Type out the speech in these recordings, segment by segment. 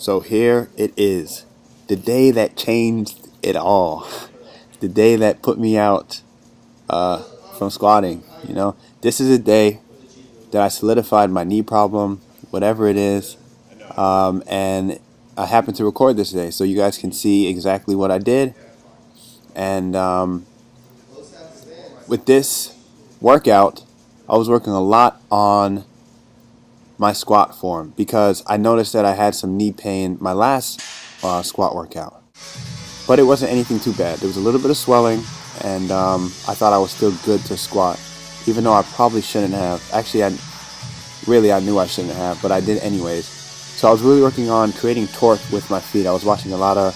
So here it is, the day that changed it all, the day that put me out from squatting. This is a day that I solidified my knee problem, whatever it is, and I happened to record this today so you guys can see exactly what I did. And with this workout, I was working a lot on my squat form because I noticed that I had some knee pain my last squat workout, but it wasn't anything too bad. There was a little bit of swelling, and I thought I was still good to squat, even though I probably shouldn't have. Actually, I knew I shouldn't have, but I did anyways. So I was really working on creating torque with my feet. I was watching a lot of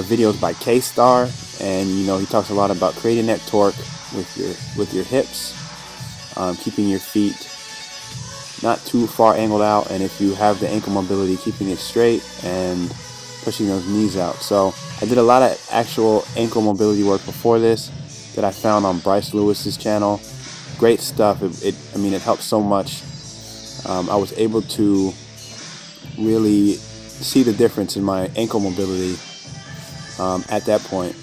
videos by K-Star, and he talks a lot about creating that torque with your hips, keeping your feet not too far angled out, and if you have the ankle mobility, keeping it straight and pushing those knees out. So I did a lot of actual ankle mobility work before this that I found on Bryce Lewis's channel. Great stuff. It helped so much. I was able to really see the difference in my ankle mobility at that point.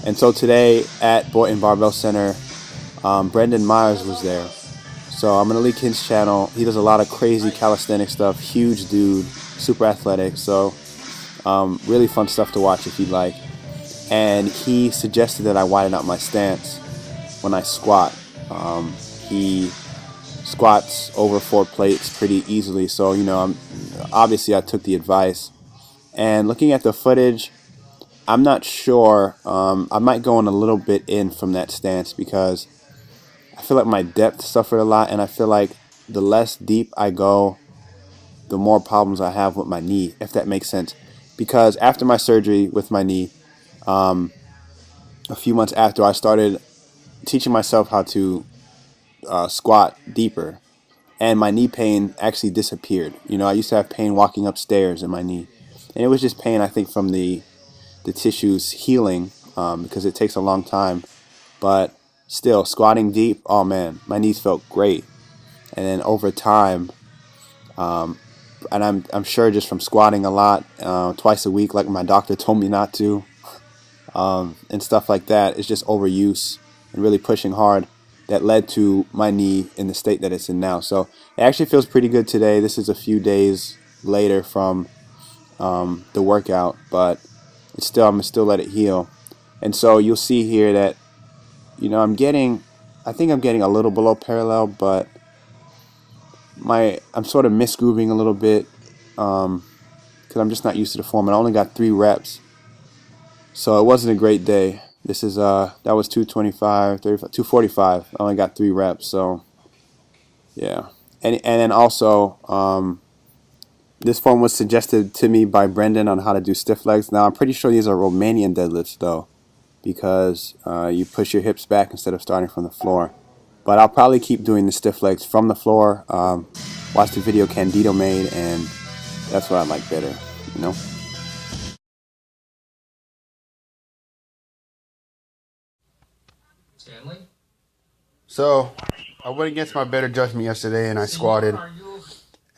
And so today at Boynton Barbell Center, Brendan Myers was there. So I'm gonna link his channel. He does a lot of crazy calisthenic stuff. Huge dude, super athletic. So really fun stuff to watch if you'd like. And he suggested that I widen out my stance when I squat. He squats over 4 plates pretty easily. So obviously I took the advice. And looking at the footage, I'm not sure. I might go in a little bit in from that stance because I feel like my depth suffered a lot, and I feel like the less deep I go, the more problems I have with my knee, if that makes sense. Because after my surgery with my knee, a few months after, I started teaching myself how to squat deeper, and my knee pain actually disappeared. I used to have pain walking upstairs in my knee, and it was just pain, I think, from the tissues healing, because it takes a long time. But still, squatting deep, oh man, my knees felt great. And then over time, and I'm sure just from squatting a lot, twice a week, like my doctor told me not to, and stuff like that, it's just overuse and really pushing hard that led to my knee in the state that it's in now. So it actually feels pretty good today. This is a few days later from the workout, but I'm gonna still let it heal. And so you'll see here that I think I'm getting a little below parallel, but I'm sort of misgrooving a little bit because I'm just not used to the form. And I only got 3 reps, so it wasn't a great day. This is that was 225, 35, 245. I only got 3 reps, so yeah. And then also this form was suggested to me by Brendan on how to do stiff legs. Now I'm pretty sure these are Romanian deadlifts though, because you push your hips back instead of starting from the floor. But I'll probably keep doing the stiff legs from the floor. Watch the video Candido made, and that's what I like better, Stanley? So I went against my better judgment yesterday, and I squatted.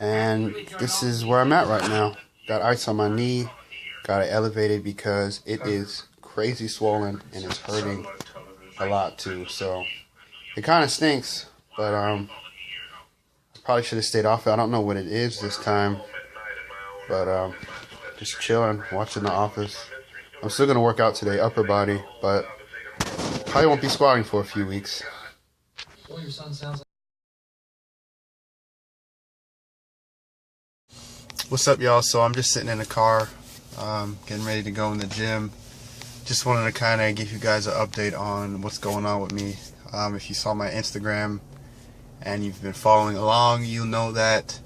And this is where I'm at right now. Got ice on my knee. Got it elevated because it is crazy swollen and it's hurting a lot too. So it kind of stinks, but I probably should have stayed off it. I don't know what it is this time, but just chilling, watching The Office. I'm still gonna work out today, upper body, but probably won't be squatting for a few weeks. Well, your son sounds like... What's up, y'all? So I'm just sitting in the car, getting ready to go in the gym. Just wanted to kind of give you guys an update on what's going on with me. If you saw my Instagram and you've been following along, you'll know that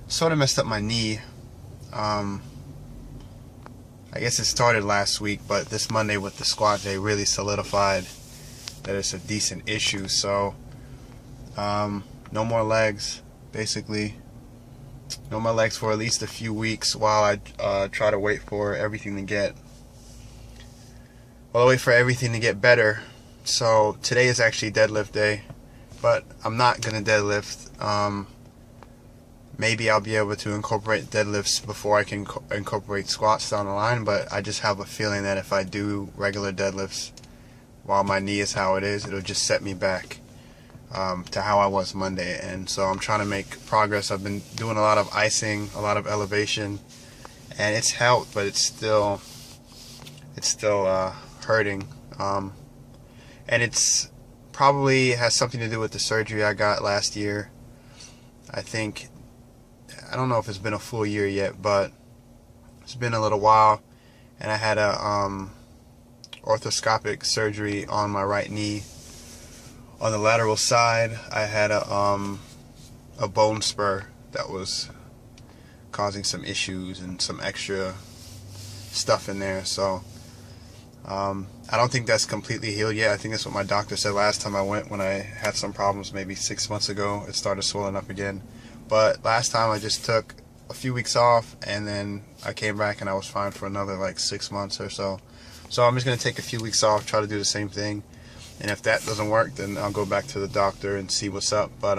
I sort of messed up my knee. I guess it started last week, but this Monday with the squat day really solidified that it's a decent issue. So no more legs, basically. No more legs for at least a few weeks while I try to wait for everything to get better. So today is actually deadlift day, but I'm not gonna deadlift. maybe I'll be able to incorporate deadlifts before I can incorporate squats down the line, but I just have a feeling that if I do regular deadlifts while my knee is how it is, it'll just set me back to how I was Monday. And so I'm trying to make progress. I've been doing a lot of icing, a lot of elevation, and it's helped, but it's still hurting. And it's probably has something to do with the surgery I got last year. I don't know if it's been a full year yet, but it's been a little while. And I had a orthoscopic surgery on my right knee. On the lateral side, I had a bone spur that was causing some issues and some extra stuff in there. So I don't think that's completely healed yet. I think that's what my doctor said last time I went, when I had some problems maybe 6 months ago. It started swelling up again. But last time I just took a few weeks off, and then I came back and I was fine for another like 6 months or so. So I'm just going to take a few weeks off, try to do the same thing. And if that doesn't work, then I'll go back to the doctor and see what's up. But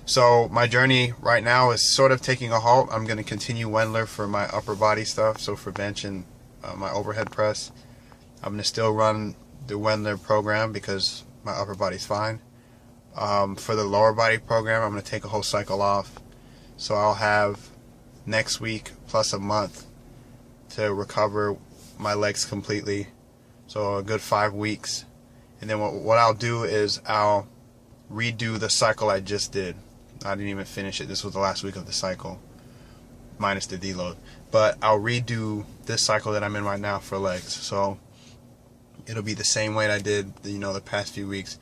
so my journey right now is sort of taking a halt. I'm going to continue Wendler for my upper body stuff, so for bench and my overhead press. I'm going to still run the Wendler program because my upper body's fine. For the lower body program, I'm going to take a whole cycle off. So I'll have next week plus a month to recover my legs completely. So a good 5 weeks. And then what I'll do is I'll redo the cycle I just did. I didn't even finish it. This was the last week of the cycle, minus the deload. But I'll redo this cycle that I'm in right now for legs. So it'll be the same weight I did, the past few weeks.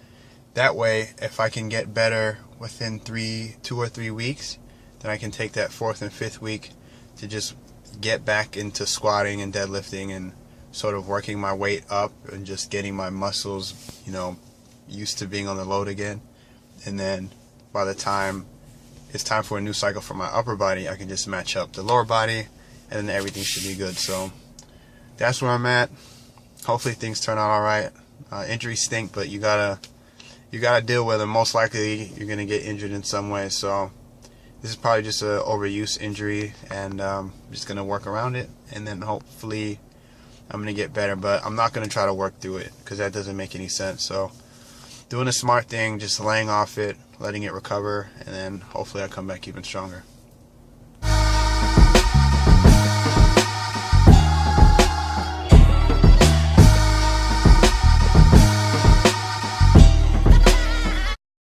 That way, if I can get better within 2 or 3 weeks, then I can take that 4th and 5th week to just get back into squatting and deadlifting and sort of working my weight up and just getting my muscles, used to being on the load again. And then by the time it's time for a new cycle for my upper body, I can just match up the lower body, and then everything should be good. So that's where I'm at. Hopefully things turn out all right. Injuries stink, but you gotta deal with them. Most likely you're gonna get injured in some way. So this is probably just an overuse injury, and I'm just gonna work around it, and then hopefully I'm gonna get better. But I'm not gonna try to work through it because that doesn't make any sense. So doing a smart thing, just laying off it, letting it recover, and then hopefully I come back even stronger.